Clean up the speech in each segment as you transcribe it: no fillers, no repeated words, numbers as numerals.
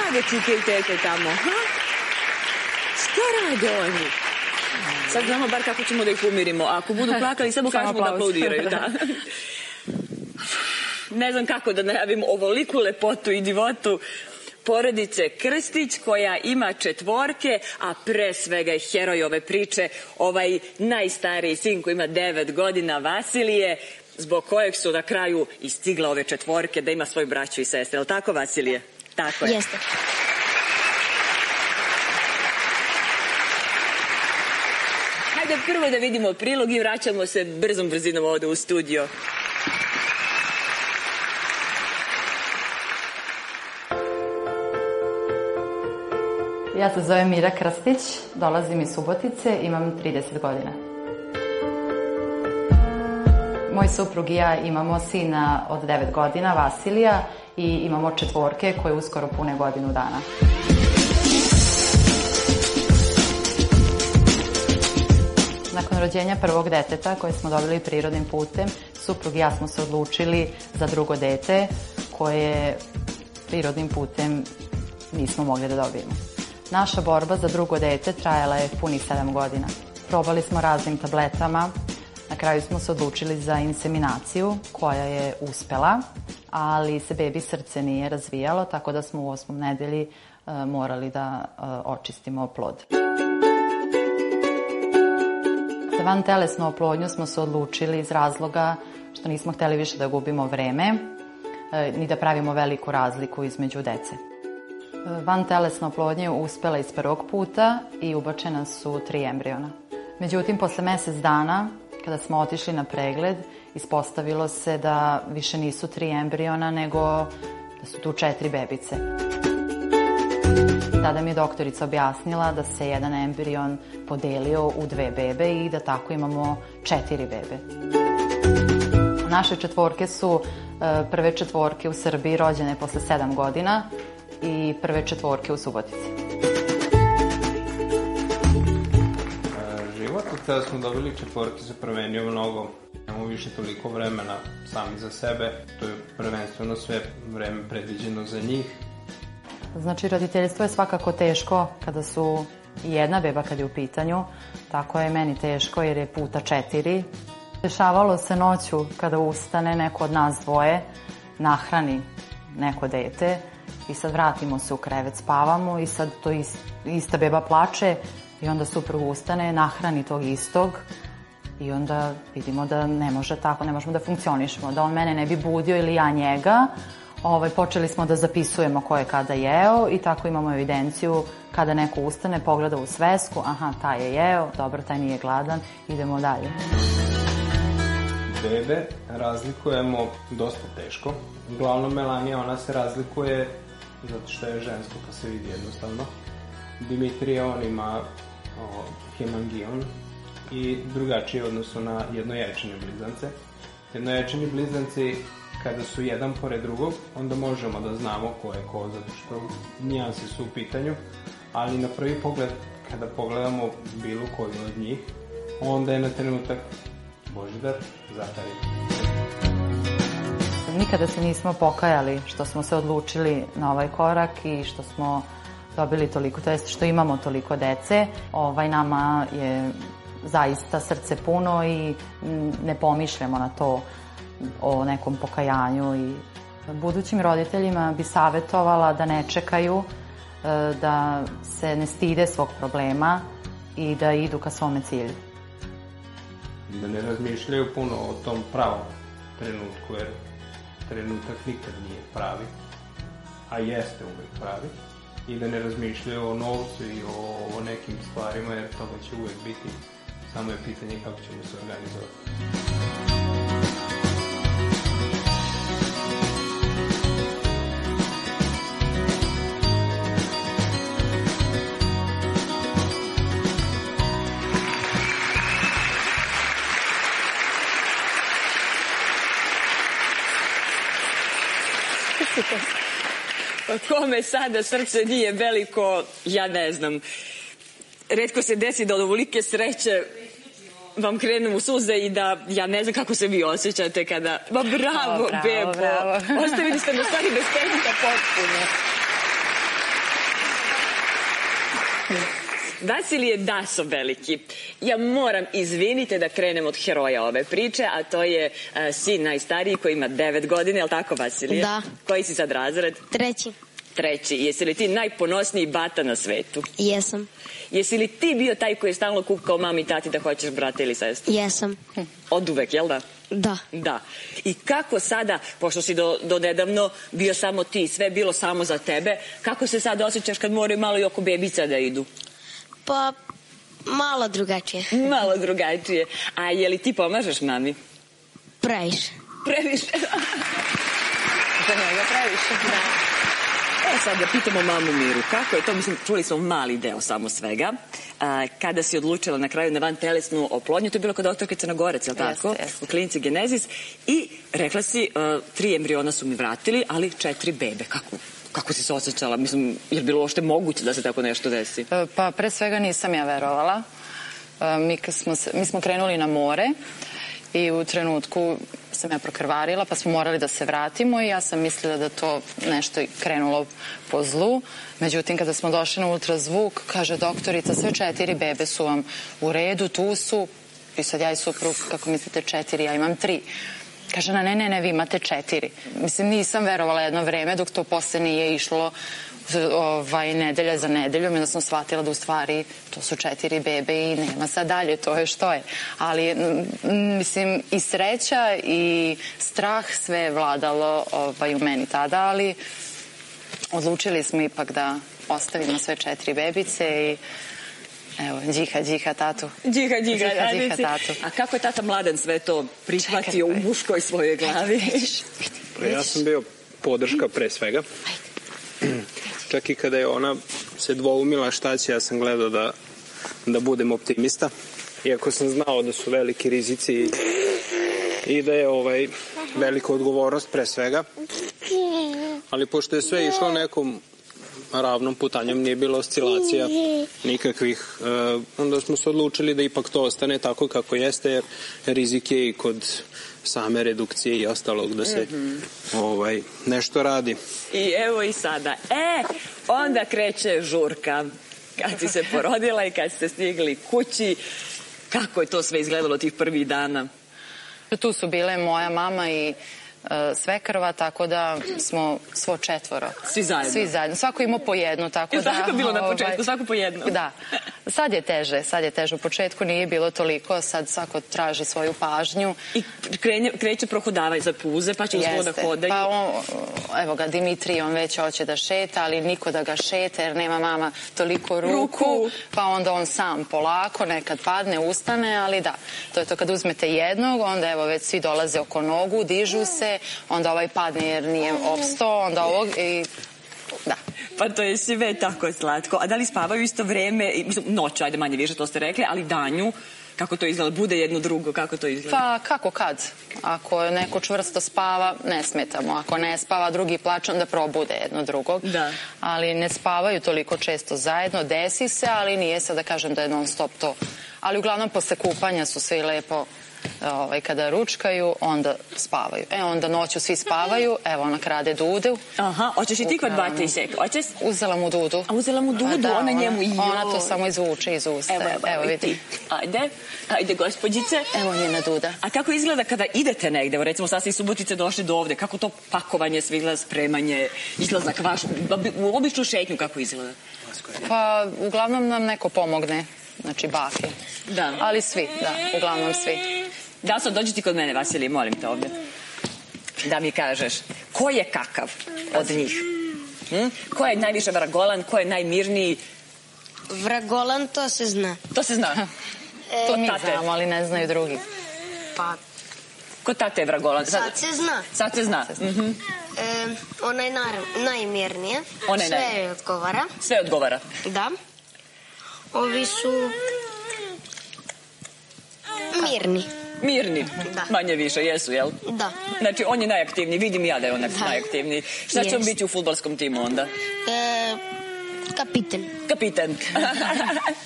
rade čuke i tete tamo? Šta rade oni? Sad znamo bar kako ćemo da ih umirimo. Ako budu plakali, samo kažemo da aplaudiraju. Ne znam kako da najavim ovoliku lepotu i divotu porodice Krstić, koja ima 4, a pre svega je heroj ove priče ovaj najstariji sin koji ima 9 godina, Vasilije, zbog kojeg su na kraju i stigla ove 4 da ima svoju braću i sestre. Je li tako, Vasilije? Tako je. Jeste. Hajde prvo da vidimo prilog i vraćamo se brzom brzinom ovde u studio. Ja se zovem Mira Krstić, dolazim iz Subotice, imam 30 godina. Moj suprug i ja imamo sina od 9 godina, Vasilija, i imamo 4 koje uskoro pune godinu dana. Nakon rođenja prvog deteta koje smo dobili prirodnim putem, suprug i ja smo se odlučili za drugo dete koje prirodnim putem nismo mogli da dobijemo. Naša borba za drugo dete trajala je punih 7 godina. Probali smo raznim tabletama, na kraju smo se odlučili za inseminaciju koja je uspela, ali se bebi srce nije razvijalo, tako da smo u 8. nedelji morali da očistimo plod. Za vantelesnu oplodnju smo se odlučili iz razloga što nismo hteli više da gubimo vreme, ni da pravimo veliku razliku između dece. Vantelesna oplodnja je uspela iz prvog puta i ubačena su 3 embriona. Međutim, posle mesec dana, kada smo otišli na pregled, ispostavilo se da više nisu 3 embriona, nego da su tu 4 bebice. Tada mi je doktorica objasnila da se jedan embrion podelio u 2 bebe i da tako imamo 4 bebe. Naše 4 su prve 4 u Srbiji rođene posle 7 godina i prve 4 u Subotici. Život od kada smo dobili 4 se promenio mnogo. Nemamo više toliko vremena sami za sebe. To je prvenstveno sve vreme predviđeno za njih. Znači, roditeljstvo je svakako teško kada su jedna beba kad je u pitanju. Tako je meni teško jer je puta 4. Dešavalo se noću kada ustane neko od nas dvoje, nahrani neko dete i sad vratimo se u krevet, spavamo i sad to ista beba plače i onda suprug ustane, nahrani tog istog i onda vidimo da ne može tako, ne možemo da funkcionišemo, da on mene ne bi budio ili ja njega. Počeli smo da zapisujemo ko je kada jeo i tako imamo evidenciju kada neko ustane, pogleda u svesku, aha, taj je jeo, dobro, taj nije gladan, idemo dalje. Bebe razlikujemo dosta teško. Uglavnom Melanija, ona se razlikuje zato što je žensko, pa se vidi jednostavno. Dimitrija, on ima hemangion i drugačije odnosu na jednojajčane blizance. Jednojajčani blizanci, kada su jedan pored drugog, onda možemo da znamo ko je ko, zato što nijanse su u pitanju, ali na prvi pogled, kada pogledamo bilo koju od njih, onda je na trenutak Božidar zatario. Nikada se nismo pokajali što smo se odlučili na ovaj korak i što smo dobili toliko, to jest što imamo toliko dece. Nama je zaista srce puno i ne pomišljamo na to o nekom pokajanju i budućim roditeljima bi savjetovala da ne čekaju, da se ne stide svog problema i da idu ka svome cilju. Da ne razmišljaju puno o tom pravom trenutku, jer trenutak nikad nije pravi, a jeste uvek pravi. I da ne razmišljaju o novcu i o nekim stvarima, jer toga će uvek biti. Samo je pitanje kako ćemo se organizovati. Kome sada srce nije veliko, ja ne znam. Retko se desi da od ovolike sreće vam krenu u suze i da ja ne znam kako se vi osjećate kada... Bravo, bebo! Ostavili ste me stvari bez tehnika potpuno. Vasilije Daso veliki. Ja moram, izvinite, da krenem od heroja ove priče, a to je sin najstariji koji ima 9 godina, je li tako, Vasilije? Da. Koji si sad razred? Treći. Jesi li ti najponosniji bata na svetu? Jesam. Jesi li ti bio taj koji je stalno kukao mami i tati da hoćeš brata ili sestru? Jesam. Od uvek, jel da? Da. Da. I kako sada, pošto si do nedavno bio samo ti, sve bilo samo za tebe, kako se sad osjećaš kad moraju malo i oko bebica da idu? Pa, malo drugačije. Malo drugačije. A je li ti pomažeš mami? Previše. Previše. Za njega previše. Da. Sad da pitamo mamu Miru, kako je to, mislim, čuli smo mali deo samo svega, kada si odlučila na kraju na vantelesnu oplodnju, to je bilo kod doktorke Crnogorac, je li tako? Jeste. U klinici Genezis, i rekla si, 3 embriona su mi vratili, ali 4 bebe. Kako si se osjećala? Mislim, je li bilo uopšte moguće da se tako nešto desi? Pa pre svega nisam ja verovala. Mi smo krenuli na more i u trenutku sam ja prokrvarila, pa smo morali da se vratimo i ja sam mislila da to nešto krenulo po zlu. Međutim, kada smo došli na ultrazvuk, kaže doktorica, sve 4 bebe su vam u redu, tu su. I sad ja i suprug, kako mislite 4, ja imam 3. Kaže, ne, vi imate 4. Mislim, nisam verovala jedno vreme dok to posle nije išlo nedelja za nedeljom, onda sam shvatila da u stvari to su 4 bebe i nema sad dalje, to je što je. Ali, mislim, i sreća i strah sve je vladalo u meni tada, ali odlučili smo ipak da ostavimo sve 4 bebice i evo, džiha tatu. Džiha tatu. A kako je tata Mladen sve to prihvatio u muškoj svojoj glavi? Ja sam bio podrška pre svega. Čak i kada je ona se dvoumila šta će, ja sam gledao da budem optimista. Iako sam znao da su veliki rizici i da je velika odgovornost pre svega. Ali pošto je sve išlo nekom ravnom putanjom, nije bilo oscilacija nikakvih, onda smo se odlučili da ipak to ostane tako kako jeste, jer rizik je i kod same redukcije i ostalog da se nešto radi. I evo i sada. Onda kreće žurka. Kad si se porodila i kad ste stigli kući, kako je to sve izgledalo tih prvih dana? Tu su bile moja mama i svekrva, tako da smo svo 4. Svi zajedno? Svako imao po jednu, tako da... Tako je bilo na početku, svako po jednu? Da. Sad je teže. U početku nije bilo toliko, sad svako traži svoju pažnju. I kreće prohodavanje za puze, pa će uskoro da hodaju? Pa evo ga, Dimitrij, on već hoće da šeta, ali niko da ga šeta, jer nema mama toliko ruku. Pa onda on sam polako, nekad padne, ustane, ali da. To je to kad uzmete jednog, onda evo već svi dolaze oko nogu, dižu se, onda ovaj padne jer nije opstao, onda ovog i da. Pa to je sve tako slatko. A da li spavaju isto vreme, noću, ajde manje više, to ste rekli, ali danju, kako to izgleda? Bude jedno drugo, kako to izgleda? Pa kako kad? Ako neko čvrsto spava, ne smetamo. Ako ne spava, drugi plače, onda probude jedno drugog. Da. Ali ne spavaju toliko često zajedno, desi se, ali nije sad da kažem da je non stop to. Ali uglavnom posle kupanja su svi lepo kada ručkaju, onda spavaju. Onda noću svi spavaju, evo ona krade Dudu. Aha, hoćeš i ti kod bate i seka? Hoćeš? Uzela mu Dudu. A uzela mu Dudu, ona njemu i ona to samo izvuče iz usta. Evo vidi. Ajde gospođice. Evo njena Duda. A kako izgleda kada idete negde, recimo sad ste iz Subotice došli do ovde, kako to pakovanje, svigla, spremanje, izlazak vaš, u običnu šetnju kako izgleda? Pa uglavnom nam neko pomogne. Znači bake. Da. Ali svi, uglavnom svi. Da, sad dođi ti kod mene, Vasilij, molim te ovde. Da mi kažeš, ko je kakav od njih? Ko je najviše vragolan, ko je najmirniji? Vragolan, to se zna. To se zna? To mi znamo, ali ne znaju drugi. Pa... Ko tate je vragolan? Sad se zna. Sad se zna. Ona je najmirnija. Sve odgovara. Sve odgovara? Da. Ovi su mirni. Mirni? Manje više, jesu, jel? Da. Znači, on je najaktivniji, vidim ja da je on najaktivniji. Šta će on biti u fudbalskom timu onda? Kapiten. Kapiten.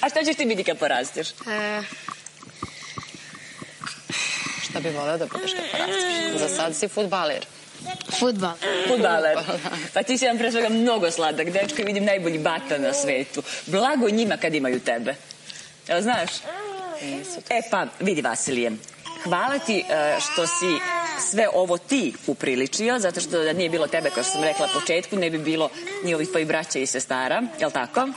A šta ćeš ti biti kad porasteš? Šta bi voleo da budeš kad porasteš? Za sad si fudbaler. Fudbaler. Pa ti si jedan pre svega mnogo sladak dečko i vidim najbolji bata na svetu. Blago njima kad imaju tebe. Evo, znaš? E pa, vidi Vasilije, hvala ti što si sve ovo ti upriličio, zato što da nije bilo tebe, kao što sam rekla na početku, ne bi bilo ni ovih tvojih braća i sestara, je li tako?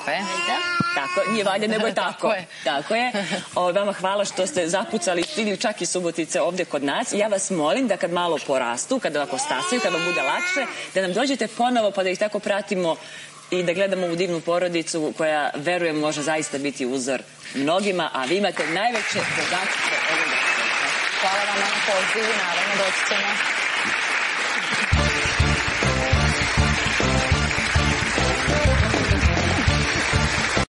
Tako, nije valje, nego je tako. Tako je. Vama hvala što ste zapucali, stigli čak i Subotice ovde kod nas. Ja vas molim da kad malo porastu, kada ovako stasaju, kada vam bude lakše, da nam dođete ponovo pa da ih tako pratimo i da gledamo ovu divnu porodicu koja, verujem, može zaista biti uzor mnogima, a vi imate najveće zadatke ovoga sveta. Hvala vam na pozivu, naravno doći ćemo.